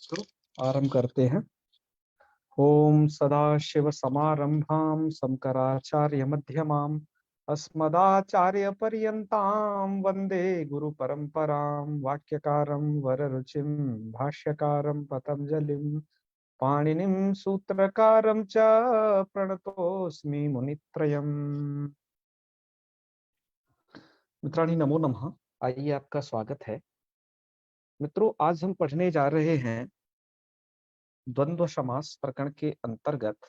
तो आरंभ करते हैं। ओम सदाशिव समारंभां शंकराचार्य मध्यमाम् अस्मदाचार्य पर्यन्तां वंदे गुरु परंपरां। वाक्यकारं वररुचिं भाष्यकारं पतंजलिं पाणिनिं सूत्रकारं च प्रणतोऽस्मि मुनित्रयम्। मित्राणि नमो नमः। आइए, आपका स्वागत है। मित्रों, आज हम पढ़ने जा रहे हैं द्वंद्व समास प्रकरण के अंतर्गत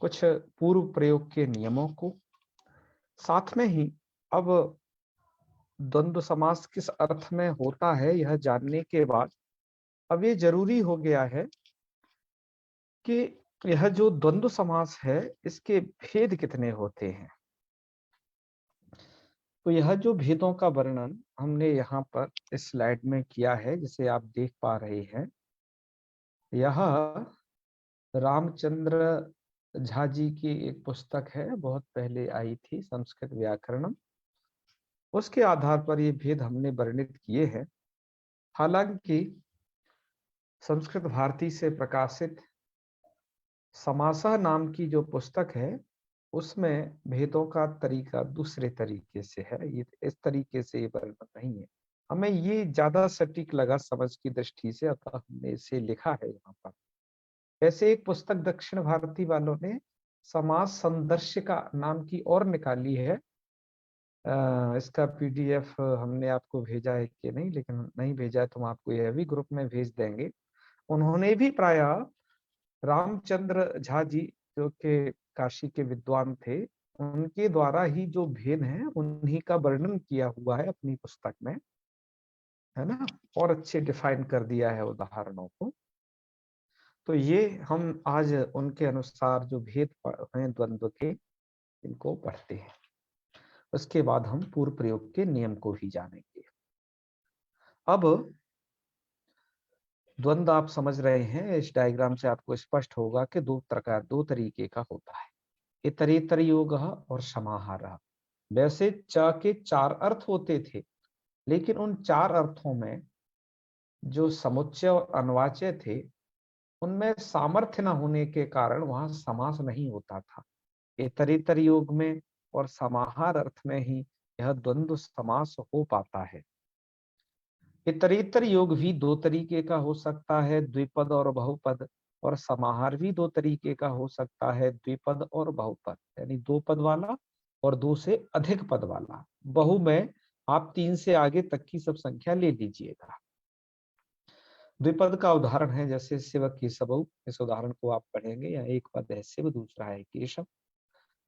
कुछ पूर्व प्रयोग के नियमों को, साथ में ही अब द्वंद्व समास किस अर्थ में होता है यह जानने के बाद अब ये जरूरी हो गया है कि यह जो द्वंद्व समास है इसके भेद कितने होते हैं। तो यह जो भेदों का वर्णन हमने यहाँ पर इस स्लाइड में किया है, जिसे आप देख पा रहे हैं, यह रामचंद्र झा जी की एक पुस्तक है, बहुत पहले आई थी, संस्कृत व्याकरणम। उसके आधार पर ये भेद हमने वर्णित किए हैं। हालांकि संस्कृत भारती से प्रकाशित समासः नाम की जो पुस्तक है उसमें भेदों का तरीका दूसरे तरीके से है। ये इस तरीके से ये वर्णन नहीं है। हमें ये ज्यादा सटीक लगा समझ की दृष्टि से, अतः हमने इसे लिखा है यहाँ पर। ऐसे एक पुस्तक दक्षिण भारती वालों ने समास संदर्शिका नाम की और निकाली है। इसका पीडीएफ हमने आपको भेजा है कि नहीं, लेकिन नहीं भेजा है तो हम आपको यह भी ग्रुप में भेज देंगे। उन्होंने भी प्रायः रामचंद्र झा जी, जो के काशी के विद्वान थे, उनके द्वारा ही जो भेद हैं उन्हीं का वर्णन किया हुआ है अपनी पुस्तक में, है ना, और अच्छे डिफाइन कर दिया है उदाहरणों को। तो ये हम आज उनके अनुसार जो भेद हैं द्वंद्व के, इनको पढ़ते हैं। उसके बाद हम पूर्व प्रयोग के नियम को भी जानेंगे। अब द्वंद्व आप समझ रहे हैं, इस डायग्राम से आपको स्पष्ट होगा कि दो तरीके का होता है, इतरेतर योग और समाहार। वैसे च के चार अर्थ होते थे, लेकिन उन चार अर्थों में जो समुच्चय और अनवाच्य थे उनमें सामर्थ्य न होने के कारण वहां समास नहीं होता था। इतरेतर योग में और समाहार अर्थ में ही यह द्वंद्व समास हो पाता है। इतरेतर योग भी दो तरीके का हो सकता है, द्विपद और बहुपद, और समाहार भी दो तरीके का हो सकता है, द्विपद और बहुपद, यानी दो पद वाला और दो से अधिक पद वाला। बहु में आप तीन से आगे तक की सब संख्या ले लीजिएगा। द्विपद का उदाहरण है जैसे शिव केशव, इस उदाहरण को आप पढ़ेंगे। या एक पद है शिव, दूसरा है केशव।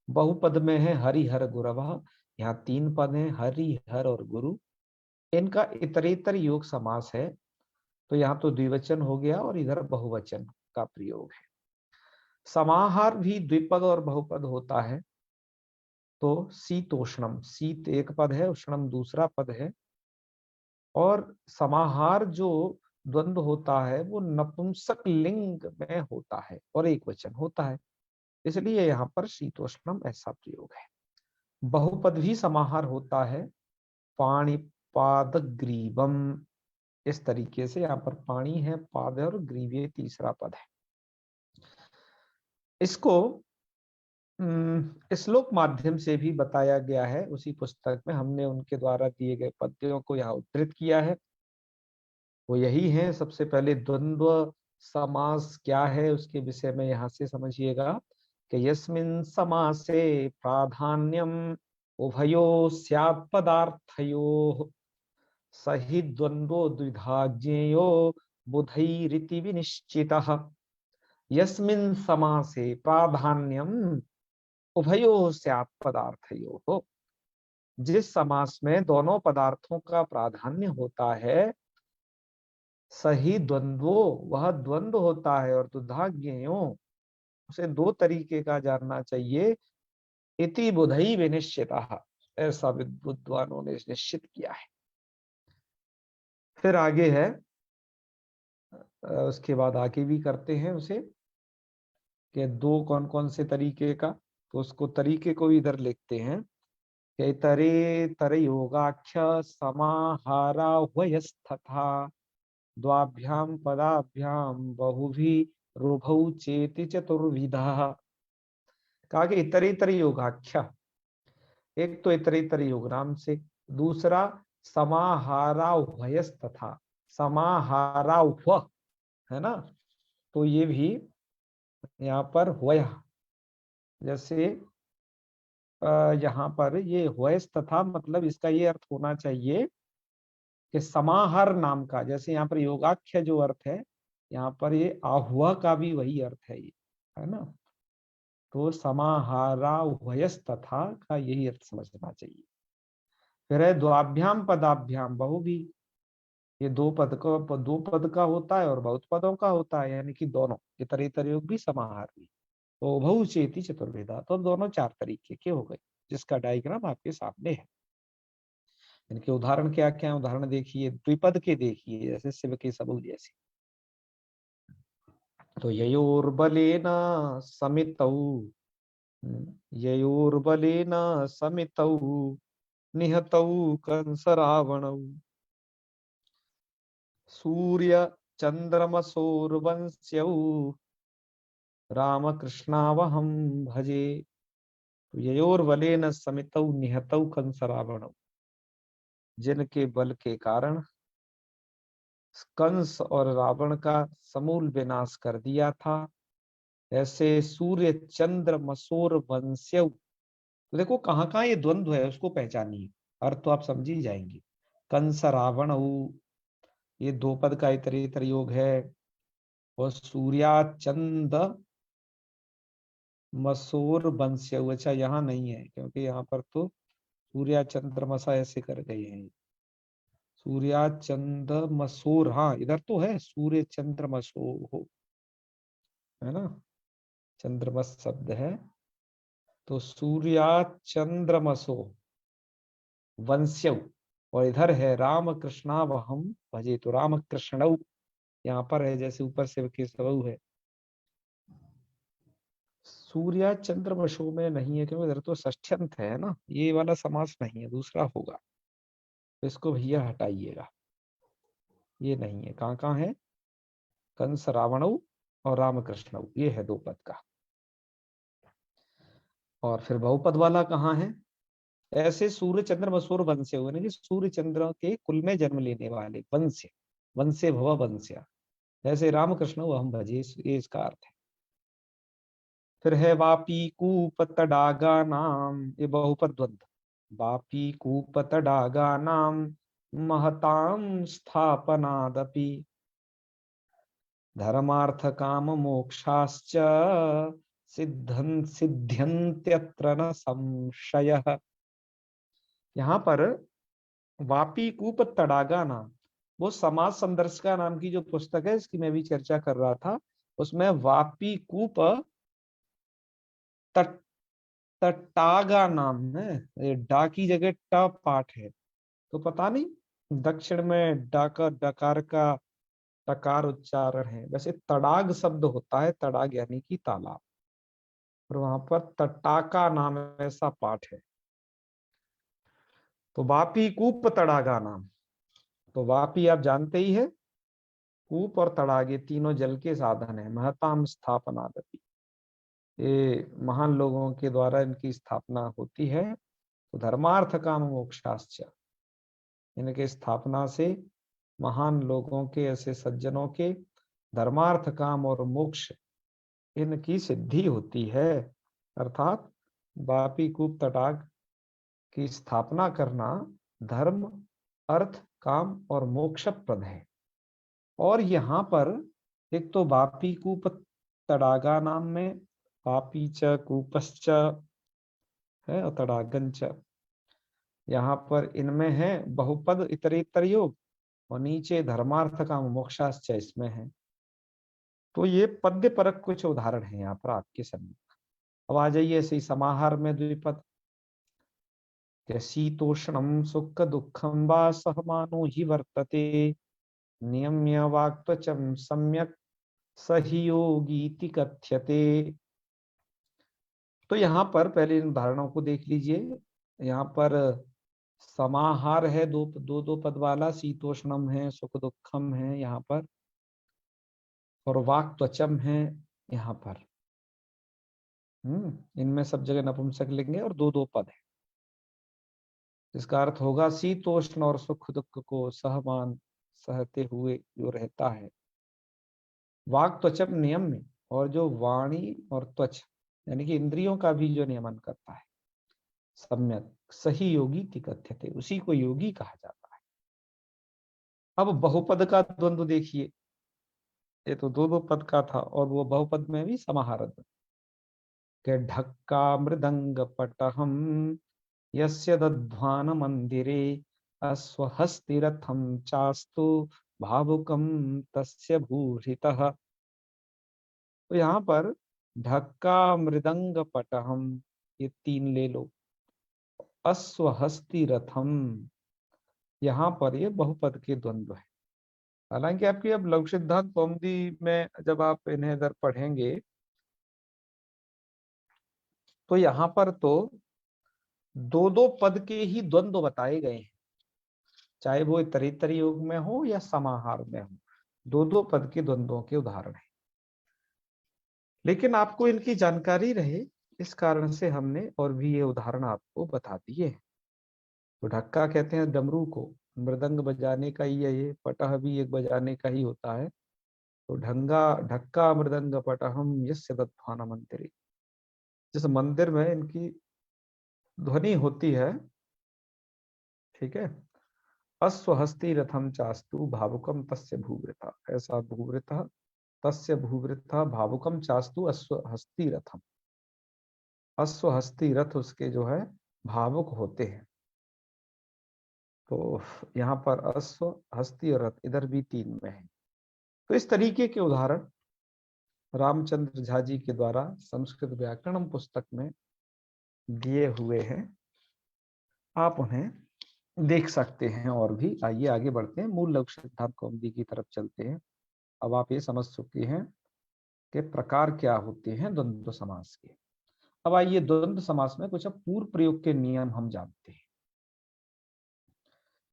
बहुपद में है हरि हर गुरव, यहाँ तीन पद हैं, हरि हर और गुरु। इनका इतरेतर योग समास है, तो यहाँ तो द्विवचन हो गया और इधर बहुवचन का प्रयोग है। समाहार भी द्विपद और बहुपद होता है। तो शीतोष्णम, शीत एक पद है, उष्णम दूसरा पद है। और समाहार जो द्वंद्व होता है वो नपुंसक लिंग में होता है और एक वचन होता है, इसलिए यहाँ पर शीतोष्णम ऐसा प्रयोग है। बहुपद भी समाहार होता है, पाणिपाद ग्रीवम, इस तरीके से। यहाँ पर पानी है, पाद है और ग्रीवे तीसरा पद है। इसको श्लोक माध्यम से भी बताया गया है उसी पुस्तक में। हमने उनके द्वारा दिए गए पद्यों को यहाँ उद्धृत किया है। वो यही है। सबसे पहले द्वंद्व समास क्या है उसके विषय में यहाँ से समझिएगा कि यस्मिन् समासे प्राधान्यम उभयो स्यात् पदार्थयोः सहि द्वंद्वो द्विधा ज्ञेयो बुधैरिति विनिश्चितः। यस्मिन् समासे प्राधान्यम उभयो स्यात् पदार्थयोः, जिस समास में दोनों पदार्थों का प्राधान्य होता है, सही द्वंद्वो, वह द्वंद्व होता है, और दुधा ज्ञेयो, उसे दो तरीके का जानना चाहिए। इति बुधई विनिश्चितः, ऐसा विद्वानों ने निश्चित किया है। फिर आगे है, उसके बाद आगे भी करते हैं उसे कि दो कौन कौन से तरीके का, तो उसको तरीके को इधर लिखते हैं कि तरे तर योगाख्य समाहारा वयस्तथा द्वाभ्याम पदाभ्याम बहुभी रुभौ चेति चतुर्विधा। कहा कि इतरेतर योगाख्या, एक तो इतरेतर योग नाम से, दूसरा समाहाराह्वयस तथा, समाहाराह्व है ना, तो ये भी यहाँ पर हुआ, जैसे यहाँ पर ये हुएस तथा, मतलब इसका ये अर्थ होना चाहिए कि समाहार नाम का, जैसे यहाँ पर योगाख्य जो अर्थ है, यहाँ पर ये आहुआ का भी वही अर्थ है, ये है ना, तो समाहारा उभयस तथा का यही अर्थ समझना चाहिए। फिर है द्वाभ्याम पदाभ्याम बहु भी, ये दो पद का होता है और बहुत पदों का होता है, यानी कि दोनों, इतरेतर योग भी समाहार भी। तो बहु चेति चतुर्विधा, तो दोनों चार तरीके के हो गए, जिसका डायग्राम आपके सामने है। इनके उदाहरण क्या क्या है, उदाहरण देखिए, द्विपद के देखिए, जैसे शिव के सबू जैसे। तो ययोर्बलेन समितौ, ययोर्बलेन समितौ निहतौ कंस रावणौ सूर्य चंद्रमसोर्वंश्यौ रामकृष्णावहं भजे। तो ययोर्बलेन समितौ निहतौ कंस रावणौ, जिनके बल के कारण कंस और रावण का समूल विनाश कर दिया था, ऐसे सूर्य चंद्र मसूर वंश्यव। तो देखो कहाँ कहाँ ये द्वंद्व है, उसको पहचानिए, अर्थ तो आप समझ ही जाएंगे। कंस रावण, ये दो पद का इतरेतर योग है, और सूर्या चंद मसूर वंश्यव, अच्छा यहाँ नहीं है, क्योंकि यहाँ पर तो सूर्या चंद्रमसा ऐसे कर गए हैं, सूर्या चंद्र मसूर, हाँ इधर तो है सूर्य चंद्र मसो हो, है ना, चंद्रमस शब्द है, तो सूर्या चंद्रमसो वंश्यव, और इधर है राम कृष्णा वहम भजे, तो राम कृष्ण यहाँ पर है, जैसे ऊपर से केशव है, सूर्या चंद्रमसो में नहीं है, क्योंकि इधर तो षष्ठ्यंत है ना, ये वाला समास नहीं है, दूसरा होगा, तो इसको भैया हटाइएगा, ये नहीं है, कहाँ कहाँ है, कंस रावण और रामकृष्ण, ये है दो पद का। और फिर बहुपद वाला कहाँ है, ऐसे सूर्य चंद्र मसूर वंश्य हुए ना, कि सूर्य चंद्र के कुल में जन्म लेने वाले वंश्य, वंशे भव वंश्या, ऐसे रामकृष्ण वो हम भजे, ये इसका अर्थ है। फिर है वापी कूप तडागा नाम, ये बहुपद द्वंद्व, वापी कूप तडागा नाम महताम स्थापनादपि धर्मार्थ काम मोक्षाश्च सिद्ध्यन्त्यत्र न संशयः। यहाँ पर वापी कूप तड़ागा नाम, वो समाज संदर्शिका नाम की जो पुस्तक है, इसकी मैं भी चर्चा कर रहा था, उसमें वापी कूप तट तटागा नाम है, ये डा की जगह ट पाठ है, तो पता नहीं दक्षिण में डा का डकार का टकार उच्चारण है, वैसे तड़ाग शब्द होता है, तड़ाग यानी कि तालाब, और वहां पर तटाका नाम ऐसा पाठ है, तो वापी कूप तड़ागा नाम, तो वापी आप जानते ही है, कूप और तड़ागे तीनों जल के साधन है, महताम स्थापना दति, ये महान लोगों के द्वारा इनकी स्थापना होती है, तो धर्मार्थ काम मोक्षाश्च, इनके स्थापना से महान लोगों के, ऐसे सज्जनों के धर्मार्थ काम और मोक्ष इनकी सिद्धि होती है, अर्थात वापी कूप तटाग की स्थापना करना धर्म अर्थ काम और मोक्ष प्रद है। और यहाँ पर एक तो वापी कूप तड़ागा नाम में वापी च कूपश्च है और तड़ागंच, यहाँ पर इनमें है बहुपद इतरेतर योग, और नीचे धर्मार्थ काम मोक्षाश्च इसमें है। तो ये पद्य परक कुछ उदाहरण है यहाँ पर आपके सामने। अब आ जाइए ऐसे ही समाहार में द्विपद, शीतोष्णम सुख दुखम वा सहमानो ही वर्तते नियम्य वाक्त्वचम सम्यक सहयोगीति कथ्यते। तो यहाँ पर पहले इन उदाहरणों को देख लीजिए, यहाँ पर समाहार है, दो दो दो पद वाला, शीतोष्णम है, सुख दुखम है यहाँ पर, और वाक त्वचम है यहाँ पर। इनमें सब जगह नपुंसक लेंगे और दो दो पद है। इसका अर्थ होगा शीतोष्ण और सुख दुख को सहमान सहते हुए जो रहता है। वाक त्वचम नियम में, और जो वाणी और त्वच यानी कि इंद्रियों का भी जो नियमन करता है, सम्यक सही योगी कथ्यते, उसी को योगी कहा जाता है। अब बहुपद का द्वंद्व देखिए, ये तो दो दो पद का था, और वो बहुपद में भी समाहार के ढक्का मृदंग पटहम यस्य दध्वान मंदिरे अश्वहस्तिरथम चास्तु भावुकम तस्य भूषितः। तो यहाँ पर ढक्का मृदंग पटहम, ये तीन ले लो। अश्वहस्ति रथम, यहाँ पर ये बहुपद के द्वंद्व है। हालांकि आपकी अब लघु सिद्धांत कौमुदी में जब आप इन्हें इधर पढ़ेंगे तो यहाँ पर तो दो दो पद के ही द्वंद्व बताए गए हैं, चाहे वो इतरेतर योग में हो या समाहार में हो, दो दो पद के द्वंद्वों के उदाहरण है। लेकिन आपको इनकी जानकारी रहे, इस कारण से हमने और भी ये उदाहरण आपको बता दिए हैं। तो ढक्का कहते हैं डमरू को, मृदंग बजाने का ही है ये, पटह भी एक बजाने का ही होता है। तो ढक्का मृदंग पटहम यस्य दत्तान मंदिरे, जिस मंदिर में इनकी ध्वनि होती है, ठीक है। अश्वहस्ति रथम चास्तु भावुकम तस्य भूवृता, ऐसा भूवृता तस्य भूवृता भावुकम चास्तु अश्वहस्ति रथम, अश्वहस्ति रथ उसके जो है भावुक होते हैं। तो यहाँ पर अश्व हस्ती और रथ इधर भी तीन में है। तो इस तरीके के उदाहरण रामचंद्र झा जी के द्वारा संस्कृत व्याकरण पुस्तक में दिए हुए हैं, आप उन्हें देख सकते हैं। और भी आइए आगे बढ़ते हैं, मूल लघु सिद्धांत कौमुदी की तरफ चलते हैं। अब आप ये समझ चुके हैं कि प्रकार क्या होते हैं द्वंद्व समास के। अब आइए द्वंद्व समास में कुछ अब पूर्व प्रयोग के नियम हम जानते हैं।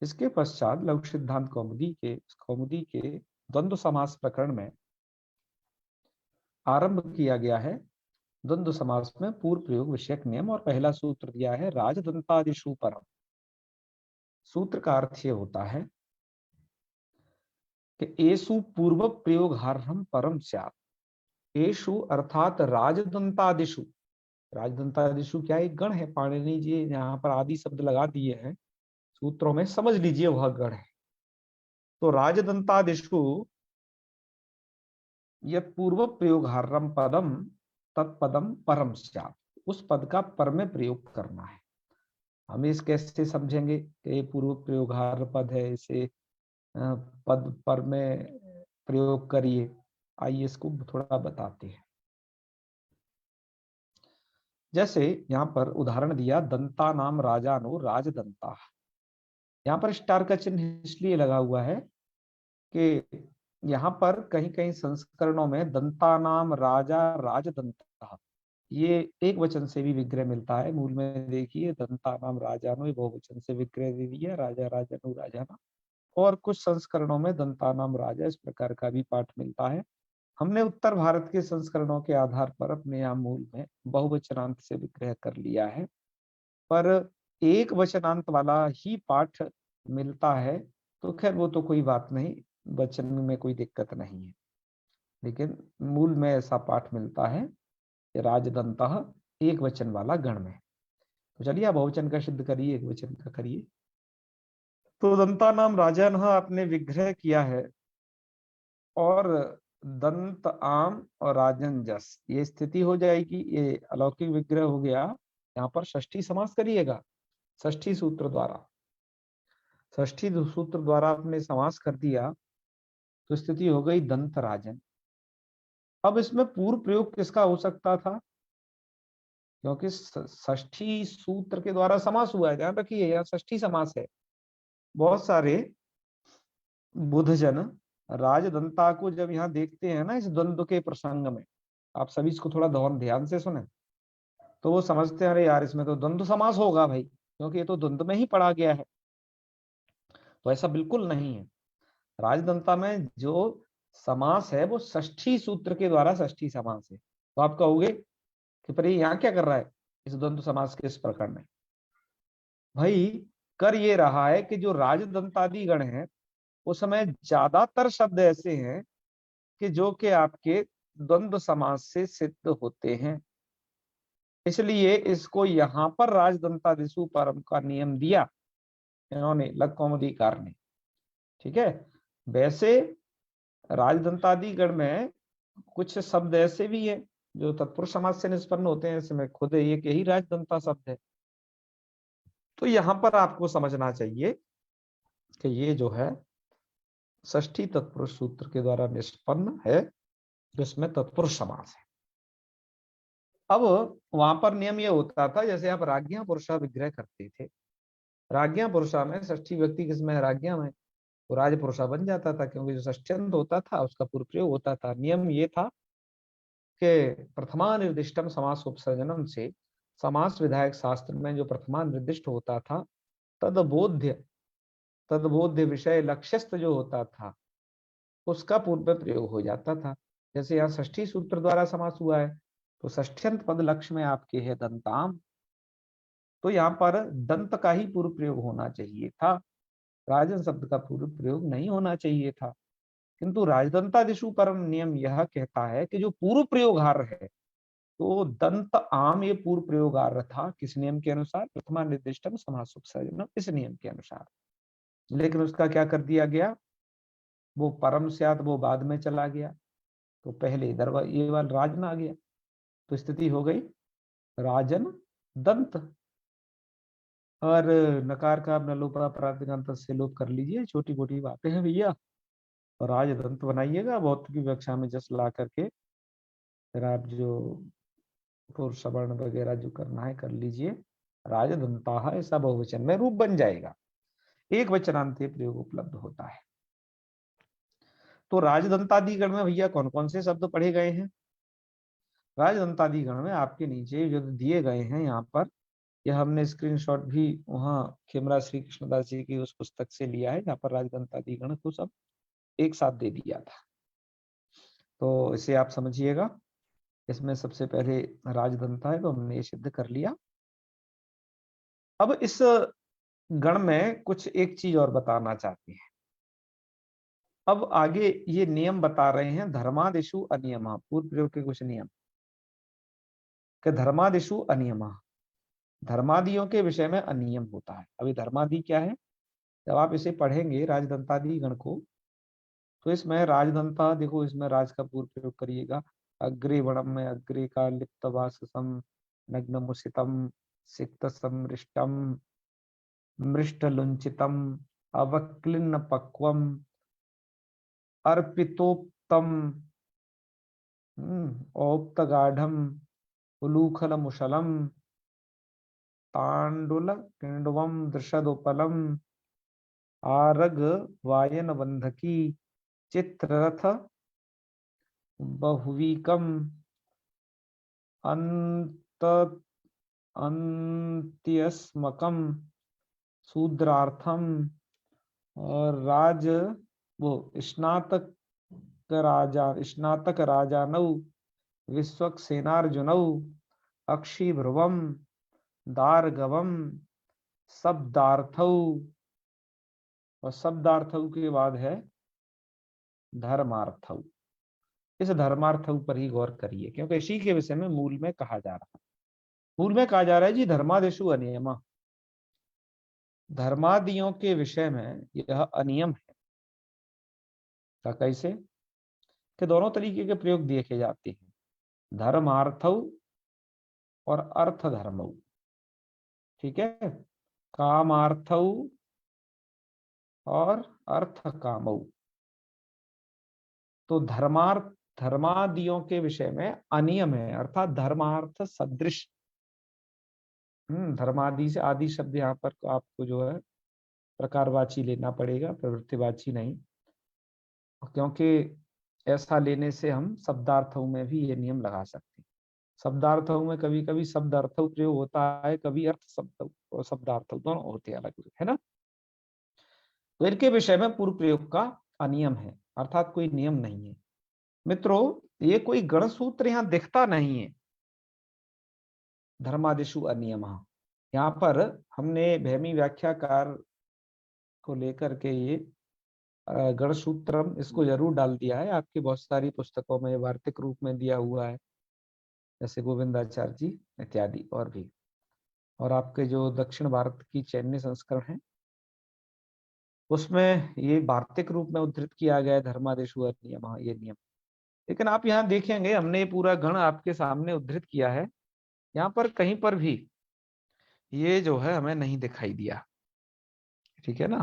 इसके पश्चात लघु सिद्धांत कौमुदी के द्वंद्व समास प्रकरण में आरंभ किया गया है द्वंद्व समास में पूर्व प्रयोग विषयक नियम, और पहला सूत्र दिया है राजदंतादिषु परम। सूत्र का अर्थ ये होता है कि एषु पूर्व प्रयोगार्हम परम स्यात्। एषु अर्थात राजदंतादिषु, राजदंतादिषु क्या एक गण है, पाणिनि जी यहाँ पर आदि शब्द लगा दिए हैं सूत्रों में, समझ लीजिए वह गण है। तो राजदंतादिषु यह पूर्व प्रयोगार्हम पदम तत्पदम परम स्यात्, उस पद का पर में प्रयोग करना है। हम इस कैसे समझेंगे कि ये पूर्व प्रयोगार्ह पद है, इसे पद पर में प्रयोग करिए। आइए इसको थोड़ा बताते हैं। जैसे यहाँ पर उदाहरण दिया, दंता नाम राजानो राजदंता। यहाँ पर स्टार का चिन्ह इसलिए लगा हुआ है कि यहाँ पर कहीं कहीं संस्करणों में दंता नाम राजा राजदंता, ये एक वचन से भी विग्रह मिलता है। मूल में देखिए दंता नाम राजानो, ये बहुवचन से विग्रह दे दिया, राजा राजानु राजाना। और कुछ संस्करणों में दंता नाम राजा, इस प्रकार का भी पाठ मिलता है। हमने उत्तर भारत के संस्करणों के आधार पर अपने यहाँ मूल में बहुवचनांत से विग्रह कर लिया है, पर एक वचनांत वाला ही पाठ मिलता है। तो खैर वो तो कोई बात नहीं, वचन में कोई दिक्कत नहीं है, लेकिन मूल में ऐसा पाठ मिलता है कि राजदंतः एक वचन वाला गण में। तो चलिए आप बहुवचन का सिद्ध करिए, एक वचन का करिए। तो दंता नाम राजा ने आपने विग्रह किया है, और दंत आम और राजन जस, ये स्थिति हो जाएगी, ये अलौकिक विग्रह हो गया। यहाँ पर षष्ठी समास करिएगा, षष्ठी सूत्र द्वारा, षष्ठी सूत्र द्वारा आपने समास कर दिया, तो स्थिति हो गई दंत राजन। अब इसमें पूर्व प्रयोग किसका हो सकता था, क्योंकि षष्ठी सूत्र के द्वारा समास हुआ है, ध्यान रखिए यहाँ षष्ठी समास है। बहुत सारे बुद्धजन राजदंता को जब यहाँ देखते हैं ना इस द्वंद्व के प्रसंग में, आप सभी इसको थोड़ा ध्यान से सुने, तो वो समझते हैं अरे यार इसमें तो द्वंद्व समास होगा भाई, क्योंकि ये तो द्वंद्व में ही पढ़ा गया है। तो ऐसा बिल्कुल नहीं है। राजदंता में जो समास है वो षष्ठी सूत्र के द्वारा षष्ठी समास है। तो आप कहोगे कि पर यहाँ क्या कर रहा है इस द्वंद्व समास के इस प्रकरण में? भाई कर ये रहा है कि जो राजदंतादि गण है उस समय ज्यादातर शब्द ऐसे हैं कि जो कि आपके द्वंद्व समास से सिद्ध होते हैं, इसलिए इसको यहाँ पर राजदंतादिशु परम का नियम दिया इन्होंने, लघु कौमुदीकार ने। ठीक है। वैसे राजदंतादि गण में कुछ शब्द ऐसे भी हैं जो तत्पुरुष समाज से निष्पन्न होते हैं, इसमें खुद एक यही राजदंता शब्द है। तो यहाँ पर आपको समझना चाहिए कि ये जो है षष्ठी तत्पुरुष सूत्र के द्वारा निष्पन्न है, जिसमें तत्पुरुष समास है। अब वहां पर नियम ये होता था, जैसे आप राज्ञा पुरुषा विग्रह करते थे, राज्ञा पुरुषा में षष्ठी व्यक्ति किसमें है? राज्ञा में, तो राज पुरुषा बन जाता था, क्योंकि जो षष्ठ्यंत होता था उसका पूर्व प्रयोग होता था। नियम ये था कि प्रथमा निर्दिष्टम समास उपसर्जनम से समास विधायक शास्त्र में जो प्रथमा निर्दिष्ट होता था तदबोध्य विषय लक्ष्यस्थ जो होता था उसका पूर्व प्रयोग हो जाता था। जैसे यहाँ षष्ठी सूत्र द्वारा समास हुआ है, तो षष्ठ्यंत पद लक्ष्य में आपके है दंताम, तो यहाँ पर दंत का ही पूर्व प्रयोग होना चाहिए था, राजन शब्द का पूर्व प्रयोग नहीं होना चाहिए था। किंतु राजदंतादिशु परम नियम यह कहता है कि जो पूर्व प्रयोगार्ह है, तो दंत आम ये पूर्व प्रयोगार्ह था। किस नियम के अनुसार? प्रथमा निर्दिष्टम समास उपसर्जनम, इस नियम के अनुसार। लेकिन उसका क्या कर दिया गया, वो परम स्यात् वो बाद में चला गया, तो पहले इधर ये वाला राजन आ गया, तो स्थिति हो गई राजन दंत। और नकार का आप नलोपा प्रातिकांत से लोप कर लीजिए, छोटी मोटी बातें हैं भैया, और राज दंत बनाइएगा। भौतिक की कक्षा में जस ला करके फिर आप जो पुरुष वर्ण वगैरह जो करना है कर लीजिए। राजदंता ऐसा बहुवचन में रूप बन जाएगा, एक वचनांत प्रयोग उपलब्ध होता है। तो राजदंतादिगण में भैया कौन कौन से शब्द पढ़े गए हैं? राजदंतादिगण में आपके नीचे जो दिए गए हैं यहाँ पर, यह हमने स्क्रीनशॉट भी वहाँ खेमरा श्री कृष्णदास जी की उस पुस्तक से लिया है, जहाँ पर राजदंतादिगण को सब एक साथ दे दिया था। तो इसे आप समझिएगा। इसमें सबसे पहले राजदंता है, तो हमने ये सिद्ध कर लिया। अब इस गण में कुछ एक चीज और बताना चाहते हैं। अब आगे ये नियम बता रहे हैं, धर्मादिशु अनियमा, पूर्व प्रयोग के कुछ नियम कि धर्मादिशु अनियमा, धर्मादियों के विषय में अनियम होता है। अभी धर्मादि क्या है? जब आप इसे पढ़ेंगे राजदंतादि गण को, तो इसमें राजदंता देखो, इसमें राज का पूर्व प्रयोग करिएगा। अग्रे वणम में अग्रे का लिप्त वाससम नग्न मुसितम सिक्त समृष्टम मृष्ट लुंचितम अवक्लिन्न पक्वम अर्पितोक्तम औक्तगाढ़म उलूखल मुशलम तांडुल किंडवम दृषदोपलम आरग वायन बंधकी चित्ररथ बहुवीकम अंत अंत्यस्मकम शूद्रार्थम और राज वो स्नातक राजानौ विश्वक्सेनार्जुनौ अक्षिभ्रुवम दार्गवम शब्दार्थौ, और शब्दार्थौ के बाद है धर्मार्थौ। इस धर्मार्थौ पर ही गौर करिए, क्योंकि इसी के विषय में मूल में कहा जा रहा है। मूल में कहा जा रहा है जी धर्मादिशु अनियमा, धर्मादियों के विषय में यह अनियम है। कैसे? कि दोनों तरीके के प्रयोग देखे जाते हैं, धर्मार्थौ और अर्थ धर्मौ। ठीक है, कामार्थौ और अर्थ कामौ। तो धर्मादियों के विषय में अनियम है, अर्थात धर्मार्थ सदृश। धर्मादि से आदि शब्द यहाँ पर आपको जो है प्रकारवाची लेना पड़ेगा, प्रवृत्तिवाची नहीं, क्योंकि ऐसा लेने से हम शब्दार्थों में भी ये नियम लगा सकते हैं। शब्दार्थों में कभी कभी शब्द अर्थ प्रयोग होता है, कभी अर्थ शब्द और शब्दार्थ दोनों होते हैं अलग अलग, है ना। तो इनके विषय में पूर्व प्रयोग का अनियम है, अर्थात कोई नियम नहीं है। मित्रों, ये कोई गण सूत्र यहाँ दिखता नहीं है, धर्मादिशु अनियम। यहाँ पर हमने भैमी व्याख्याकार को लेकर के ये गण सूत्रम इसको जरूर डाल दिया है। आपकी बहुत सारी पुस्तकों में वार्तिक रूप में दिया हुआ है, जैसे गोविंदाचार्य जी इत्यादि और भी। और आपके जो दक्षिण भारत की चैन्य संस्करण है उसमें ये वार्तिक रूप में उद्धृत किया गया है, धर्मादेशु नियम, ये नियम। लेकिन आप यहाँ देखेंगे हमने ये पूरा गण आपके सामने उद्धृत किया है, यहाँ पर कहीं पर भी ये जो है हमें नहीं दिखाई दिया, ठीक है ना।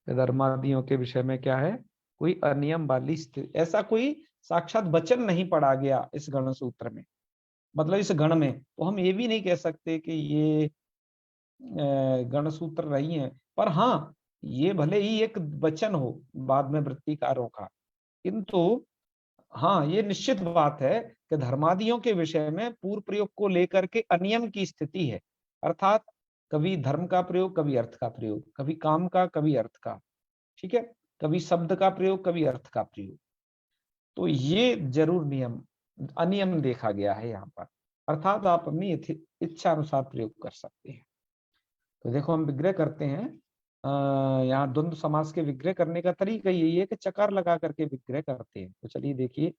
धर्मादियों के विषय में क्या है, कोई अनियम वाली स्थिति, ऐसा कोई साक्षात वचन नहीं पढ़ा गया इस गण सूत्र में, मतलब इस गण में। तो हम ये भी नहीं कह सकते कि ये गण सूत्र नहीं है, पर हाँ ये भले ही एक वचन हो बाद में वृत्तिकारों का, किंतु हाँ ये निश्चित बात है कि धर्मादियों के विषय में पूर्व प्रयोग को लेकर के अनियम की स्थिति है, अर्थात कभी धर्म का प्रयोग, कभी अर्थ का प्रयोग, कभी काम का, कभी अर्थ का, ठीक है, कभी शब्द का प्रयोग, कभी अर्थ का प्रयोग। तो ये जरूर नियम अनियम देखा गया है यहाँ पर, अर्थात आप अपनी इच्छा अनुसार प्रयोग कर सकते हैं। तो देखो हम विग्रह करते हैं, यहाँ द्वंद्व समास के विग्रह करने का तरीका यही है कि चकार लगा करके विग्रह करते हैं। तो चलिए देखिए,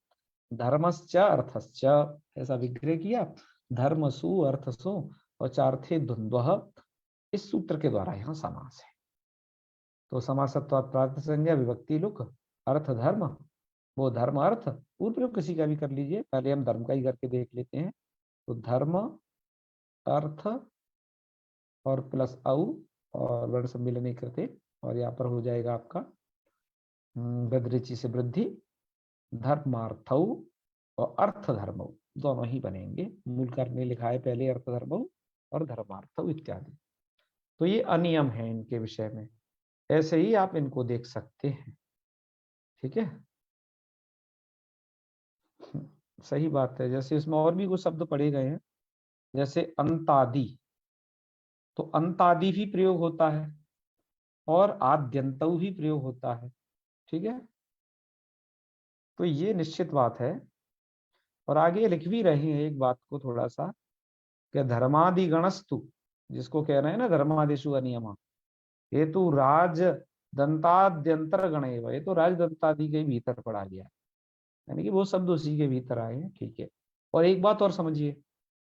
धर्मश्च अर्थश्च, ऐसा विग्रह किया, धर्मसु अर्थसु और चार्थे द्वंद्व, इस सूत्र के द्वारा यहाँ समास है। तो समासत्वात् प्रार्थ संज्ञा विभक्ति लुक अर्थ धर्म, वो धर्म अर्थ पूर्व प्रयोग किसी का भी कर लीजिए, पहले हम धर्म का ही करके देख लेते हैं। तो धर्म अर्थ और प्लस औ और वर्ण सम्मिलन नहीं करते, और यहाँ पर हो जाएगा आपका वृद्धि से वृद्धि, धर्मार्थौ और अर्थ धर्मौ दोनों ही बनेंगे। मूल कार्य में लिखा है पहले अर्थ धर्मौ और धर्मार्थौ इत्यादि। तो ये अनियम है इनके विषय में, ऐसे ही आप इनको देख सकते हैं, ठीक है। सही बात है। जैसे इसमें और भी कुछ शब्द पढ़े गए हैं, जैसे अंतादि, तो अंतादि भी प्रयोग होता है और आद्यंतौ भी प्रयोग होता है, ठीक है। तो ये निश्चित बात है। और आगे लिख भी रहे हैं एक बात को थोड़ा सा, कि धर्मादि गणस्तु, जिसको कह रहे हैं ना धर्मादिशु अनियम, ये तो राज दंताद्यंतर गण, ये तो राज दंतादि के भीतर पढ़ा गया, यानी कि वो शब्द उसी के भीतर आए हैं, ठीक है। और एक बात और समझिए,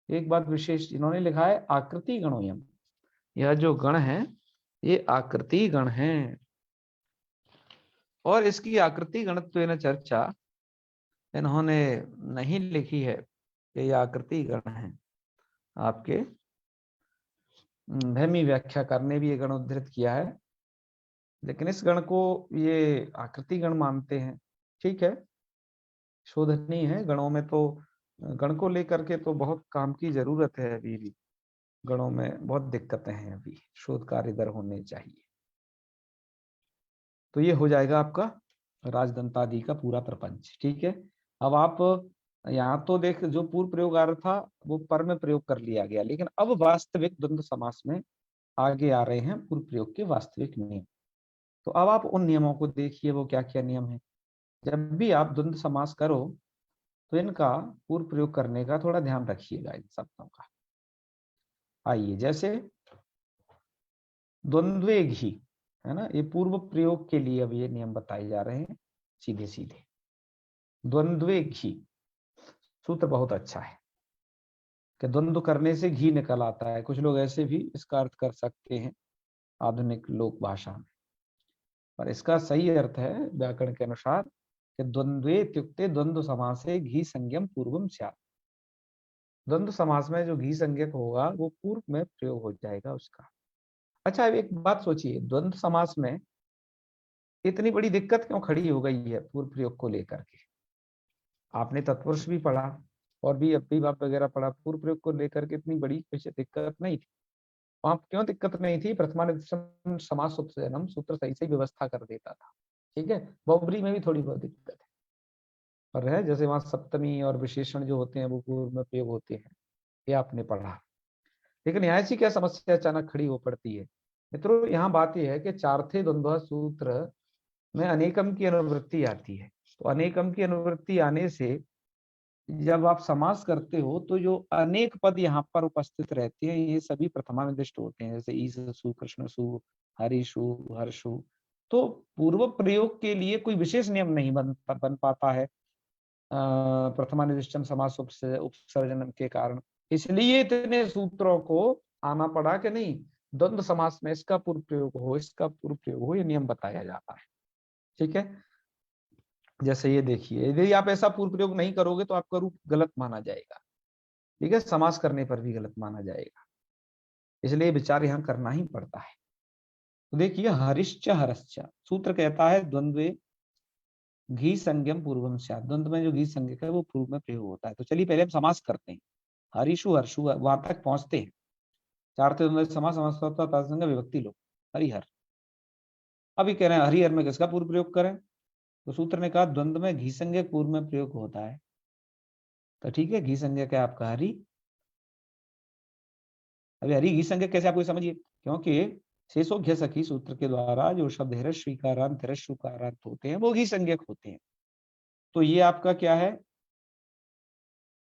एक बात विशेष इन्होंने लिखा है आकृति गणोयम, यह जो गण है ये आकृति गण है, और इसकी आकृति गणत्वेन चर्चा इन्होंने नहीं लिखी है कि ये आकृति गण है। आपके भैमी व्याख्याकार ने भी ये गण उद्धृत किया है, लेकिन इस गण को ये आकृति गण मानते हैं, ठीक है। शोधनीय है गणों में, तो गण को लेकर के तो बहुत काम की जरूरत है, अभी भी गणों में बहुत दिक्कतें हैं, अभी शोध कार्य इधर होने चाहिए। तो ये हो जाएगा आपका राजदंतादि का पूरा प्रपंच, ठीक है। अब आप यहाँ तो देख, जो पूर्व प्रयोग आ रहा था वो पर में प्रयोग कर लिया गया, लेकिन अब वास्तविक द्वंद्व समास में आगे आ रहे हैं पूर्व प्रयोग के वास्तविक नियम। तो अब आप उन नियमों को देखिए, वो क्या क्या नियम है। जब भी आप द्वंद्व समास करो तो इनका पूर्व प्रयोग करने का थोड़ा ध्यान रखिएगा, इन शब्दों का। आइए, जैसे द्वंद्वे घी, है ना, ये पूर्व प्रयोग के लिए अब ये नियम बताए जा रहे हैं सीधे सीधे। द्वंद्वे घी सूत्र बहुत अच्छा है कि द्वंद्व करने से घी निकल आता है। कुछ लोग ऐसे भी इसका अर्थ कर सकते हैं आधुनिक लोक भाषा में, पर इसका सही अर्थ है व्याकरण के अनुसार कि द्वंद्वे इत्युक्ते द्वंद्व समासे घी संज्ञम पूर्वम स्यात्। द्वंद्व समास में जो घी संज्ञक होगा वो पूर्व में प्रयोग हो जाएगा उसका। अच्छा, अब एक बात सोचिए, द्वंद्व समास में इतनी बड़ी दिक्कत क्यों खड़ी हो गई है पूर्व प्रयोग को लेकर के। आपने तत्पुरुष भी पढ़ा और भी अपनी बाप वगैरह पढ़ा, पूर्व प्रयोग को लेकर के इतनी बड़ी कुछ दिक्कत नहीं थी। वहां क्यों दिक्कत नहीं थी, प्रथमानिधिशम समास सूत्र सही से व्यवस्था कर देता था, ठीक है। बहुब्री में भी थोड़ी बहुत दिक्कत है, और है, जैसे वहां सप्तमी और विशेषण जो होते हैं वो पूर्व में प्रयोग होते हैं, ये आपने पढ़ा। लेकिन यहाँ ऐसी क्या समस्या अचानक खड़ी हो पड़ती है मित्रों? यहाँ बात यह है कि चार्थे द्वंद्व सूत्र में अनेकम की अनुवृत्ति आती है। तो अनेकम की अनुवृत्ति आने से जब आप समास करते हो तो जो अनेक पद यहाँ पर उपस्थित रहते हैं ये सभी प्रथमानिदिष्ट होते हैं, जैसे ईसु, कृष्णसु, हरिषु, हर्षु। तो पूर्व प्रयोग के लिए कोई विशेष नियम नहीं बन पाता है प्रथमानिदिष्टम समास उपसर्जन के कारण। इसलिए इतने सूत्रों को आना पड़ा कि नहीं, द्वंद्व समास में इसका पूर्व प्रयोग हो, इसका पूर्व प्रयोग हो, ये नियम बताया जाता है। ठीक है, जैसे ये देखिए, यदि आप ऐसा पूर्व प्रयोग नहीं करोगे तो आपका रूप गलत माना जाएगा। ठीक है, समास करने पर भी गलत माना जाएगा, इसलिए विचार यहाँ करना ही पड़ता है। तो देखिए, हरिश्च हरश्च सूत्र कहता है द्वंद्वे घी संज्ञम पूर्वम स्यात्, द्वंद्व में जो घी संज्ञक है वो पूर्व में प्रयोग होता है। तो चलिए पहले हम समास करते हैं, हरिषु हर्षु वहां तक पहुंचते हैं। चार द्वंद्व समास समास विभक्ति लो, हरिहर। अभी कह रहे हैं हरिहर में किसका पूर्व प्रयोग करें? तो सूत्र ने कहा द्वंद्व में घी संज्ञक पूर्व में प्रयोग होता है। तो ठीक है, घी संज्ञक है आपका हरि। अभी हरि घी संज्ञक कैसे आपको समझिए, क्योंकि शेषोघ्य सखी सूत्र के द्वारा जो शब्द हिरस्व स्वीकारांत हिरस्व उकारांत होते हैं वो घी संज्ञक होते हैं। तो ये आपका क्या है?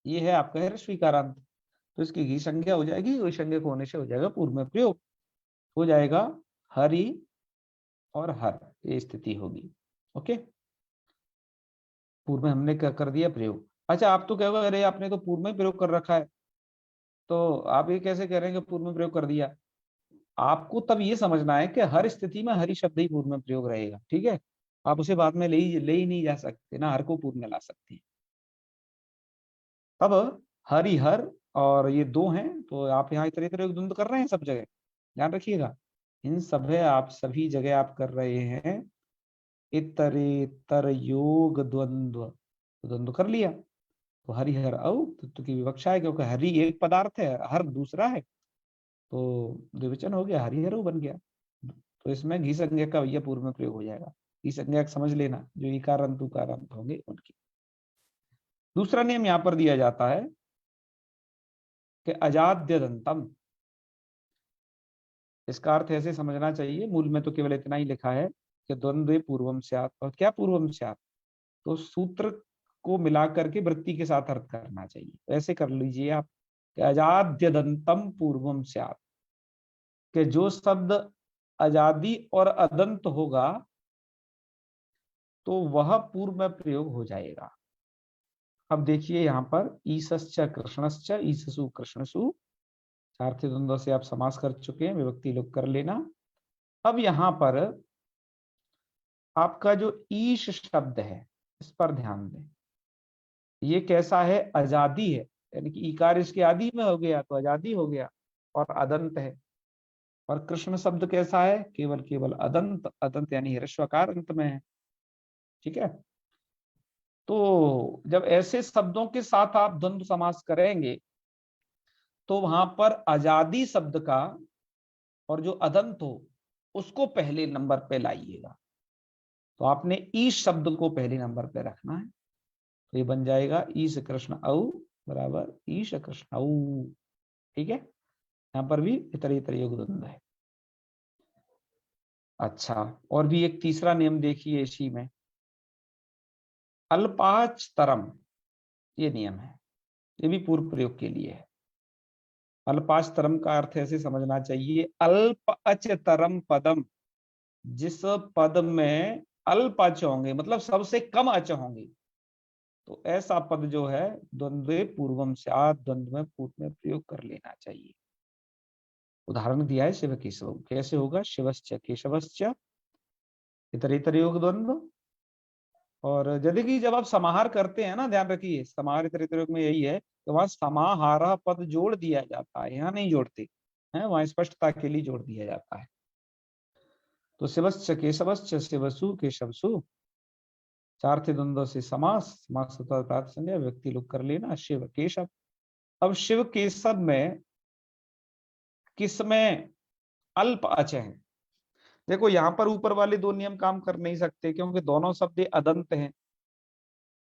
ये है आपका हिरस्व स्वीकारांत। तो इसकी घी संज्ञा हो जाएगी, घी संज्ञक होने से हो जाएगा पूर्व में प्रयोग, हो जाएगा हरि और हर, ये स्थिति होगी। ओके, पूर्व में हमने क्या कर दिया प्रयोग। अच्छा, आप तो कहोगे अरे आपने तो पूर्व में प्रयोग कर रखा है, तो आप ये कैसे कह रहे हैं कि पूर्व में प्रयोग कर दिया? आपको तब ये समझना है कि हर स्थिति में हरि शब्द ही पूर्व में प्रयोग रहेगा। ठीक है, आप उसे बाद में ले ही नहीं जा सकते ना, हर को पूर्व में ला सकते हैं। अब हरिहर और ये दो हैं, तो आप यहाँ इतने प्रयोग द्वंद्व कर रहे हैं सब जगह, ध्यान रखिएगा। इन सभी जगह आप कर रहे हैं इतरेतर योग द्वंद्व, तो द्वंद्व कर लिया। तो हरिहर औ तत्व की विवक्षा है, क्योंकि हरि एक पदार्थ है, हर दूसरा है, तो द्विवचन हो गया, हरिहर बन गया। तो इसमें घी संज्ञा का भैया पूर्व में प्रयोग हो जाएगा। घी संज्ञा समझ लेना, जो इकारांत उकारांत होंगे उनकी। दूसरा नियम यहाँ पर दिया जाता है कि अजाद्य दंतम, इसका अर्थ ऐसे समझना चाहिए, मूल में तो केवल इतना ही लिखा है कि द्वंद्वे पूर्वम स्यात्। और क्या पूर्वम स्यात्? तो सूत्र को मिलाकर के वृत्ति के साथ अर्थ करना चाहिए। ऐसे कर लीजिए आप कि अजाद्य दंतम पूर्वम स्यात्, कि जो शब्द आजादी और अदंत होगा तो वह पूर्व में प्रयोग हो जाएगा। अब देखिए यहाँ पर ईसश्च कृष्णश्च, ईससु कृष्णसु, सारथी द्वंद्व से आप समास कर चुके हैं, विभक्ति लोग कर लेना। अब यहाँ पर आपका जो ईश शब्द है इस पर ध्यान दें। ये कैसा है? आजादी है, यानी कि इकार इसके आदि में हो गया तो आजादी हो गया, और अदंत है। और कृष्ण शब्द कैसा है? केवल केवल अदंत, अदंत यानी ह्रस्वकार अंत में है। ठीक है, तो जब ऐसे शब्दों के साथ आप द्वंद्व समास करेंगे तो वहां पर आजादी शब्द का और जो अदंत हो उसको पहले नंबर पे लाइएगा। तो आपने ईश शब्द को पहले नंबर पे रखना है, तो ये बन जाएगा ईश कृष्ण औ बराबर ईश कृष्ण औ। ठीक है, यहाँ पर भी इतर इतर योग द्वंद्व है। अच्छा, और भी एक तीसरा नियम देखिए इसी में, अल्पाच तरम, ये नियम है, ये भी पूर्व प्रयोग के लिए है। अल्पाच तरम का अर्थ ऐसे समझना चाहिए, अल्प अच तरम पदम, जिस पद में अल्प अच होंगे मतलब सबसे कम अच होंगे, तो ऐसा पद जो है द्वंद्वे पूर्वम स्यात्, द्वंद्व में पूर्व में प्रयोग कर लेना चाहिए। उदाहरण दिया है शिव केशव, कैसे होगा? शिवश्च केशवश्च इतर इतर योग द्वंद्व। और यदि कि जब आप समाहार करते हैं ना, ध्यान रखिए, समाहार इतर इतर योग में यही है कि वहां समाहार पद जोड़ दिया जाता है, यहाँ नहीं जोड़ते हैं, वहां स्पष्टता के लिए जोड़ दिया जाता है। तो शिवश्च केशवश्च शिवसु केशवसु, चार थे द्वंद्व से समास, समास संज्ञा व्यक्ति लोग कर लेना, शिव केशव। अब शिव केशव में किसमें अल्प अच है? देखो यहाँ पर ऊपर वाले दो नियम काम कर नहीं सकते, क्योंकि दोनों शब्द अदंत हैं।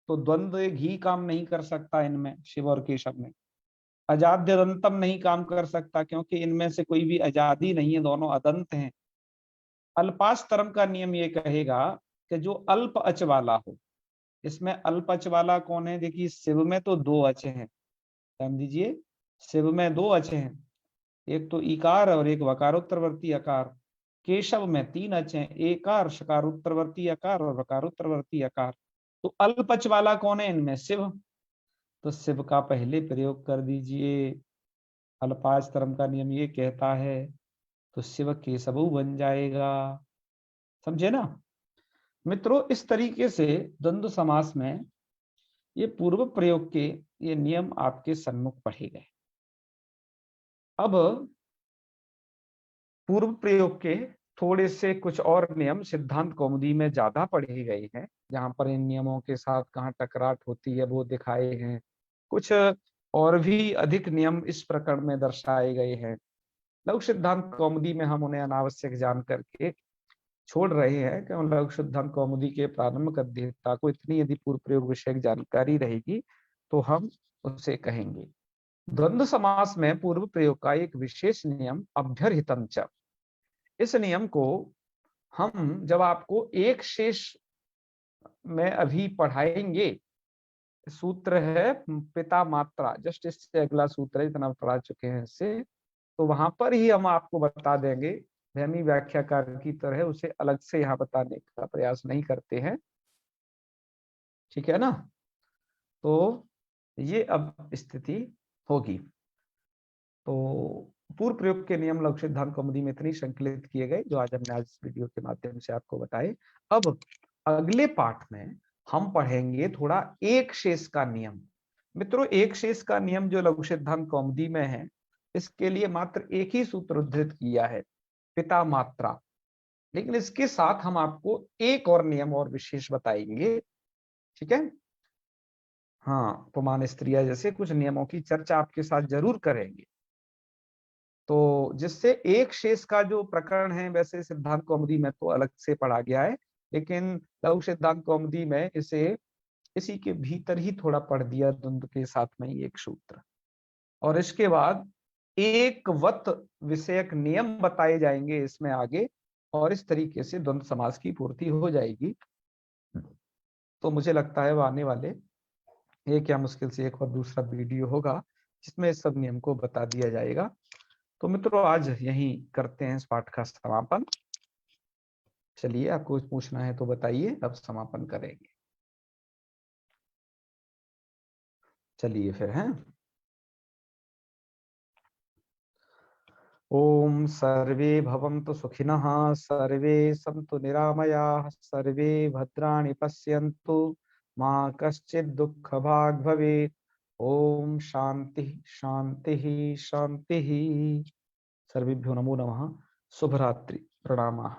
तो द्वंद्व घी काम नहीं कर सकता इनमें, शिव और केशव में। अजाद्य दंतम नहीं काम कर सकता, क्योंकि इनमें से कोई भी आजादी नहीं है, दोनों अदंत हैं। अल्पास्तरम का नियम ये कहेगा कि जो अल्प अच वाला हो। इसमें अल्प अच वाला कौन है? देखिए, शिव में तो दो अच हैं, ध्यान दीजिए, शिव में दो अच हैं, एक तो इकार और एक वकारोत्तरवर्ती अकार। केशव में तीन अच हैं, एकार, शकारोत्तरवर्ती अकार और वकारोत्तरवर्ती अकार। तो अल्पच वाला कौन है इनमें? शिव। तो शिव का पहले प्रयोग कर दीजिए। अल्पाच तरम का नियम ये कहता है, तो शिव केशव बन जाएगा। समझे ना मित्रों? इस तरीके से द्वंद्व समास में ये पूर्व प्रयोग के ये नियम आपके सम्मुख पढ़े गए। अब पूर्व प्रयोग के थोड़े से कुछ और नियम सिद्धांत कौमुदी में ज्यादा पढ़े गए हैं, जहां पर इन नियमों के साथ कहाँ टकराट होती है वो दिखाए हैं। कुछ और भी अधिक नियम इस प्रकरण में दर्शाए गए हैं। लघु सिद्धांत कौमुदी में हम उन्हें अनावश्यक जान करके छोड़ रहे हैं, कि लघु सिद्धांत कौमुदी के प्रारंभिक अध्येता को इतनी यदि पूर्व प्रयोग विषयक जानकारी रहेगी तो हम उसे कहेंगे। द्वंद्व समास में पूर्व प्रयोग का एक विशेष नियम अभ्यर्हितम च। इस नियम को हम जब आपको एक शेष में अभी पढ़ाएंगे, सूत्र है पिता मात्रा, जस्ट इससे अगला सूत्र है, इतना पढ़ा चुके हैं इससे, तो वहां पर ही हम आपको बता देंगे। धर्मी व्याख्याकार की तरह उसे अलग से यहाँ बताने का प्रयास नहीं करते हैं, ठीक है ना? तो ये अब स्थिति होगी। तो पूर्व प्रयोग के नियम लघु सिद्धांत कौमुदी में इतनी संकलित किए गए, जो आज हमने आज इस वीडियो के माध्यम से आपको बताए। अब अगले पाठ में हम पढ़ेंगे थोड़ा एक शेष का नियम। मित्रों, एक शेष का नियम जो लघु सिद्धांत कौमुदी में है, इसके लिए मात्र एक ही सूत्र उद्धृत किया है, पिता मात्रा। लेकिन इसके साथ हम आपको एक और नियम और विशेष बताएंगे, ठीक है? हाँ, पुमान स्त्रिया जैसे कुछ नियमों की चर्चा आपके साथ जरूर करेंगे। तो जिससे एक शेष का जो प्रकरण है, वैसे सिद्धांत कौमुदी में तो अलग से पढ़ा गया है, लेकिन लघु सिद्धांत कौमुदी में इसे इसी के भीतर ही थोड़ा पढ़ दिया, द्वंद्व के साथ में ही एक सूत्र। और इसके बाद एक वत विषयक नियम बताए जाएंगे इसमें आगे, और इस तरीके से द्वंद्व समास की पूर्ति हो जाएगी। तो मुझे लगता है वो आने वाले एक या मुश्किल से एक और दूसरा वीडियो होगा, जिसमें इस सब नियम को बता दिया जाएगा। तो मित्रों, आज यही करते हैं इस पाठ का समापन। चलिए, आपको कुछ पूछना है तो बताइए, अब समापन करेंगे। चलिए फिर हैं। ओम सर्वे भवन्तु सुखिनः, सर्वे सन्तु निरामयाः, सर्वे भद्राणि पश्यन्तु, मां कश्चित् दुःखभाग् भवेत्। ओम शांति शांति शांति। सर्वेभ्यो नमो नमः। शुभ रात्रि, प्रणामाः।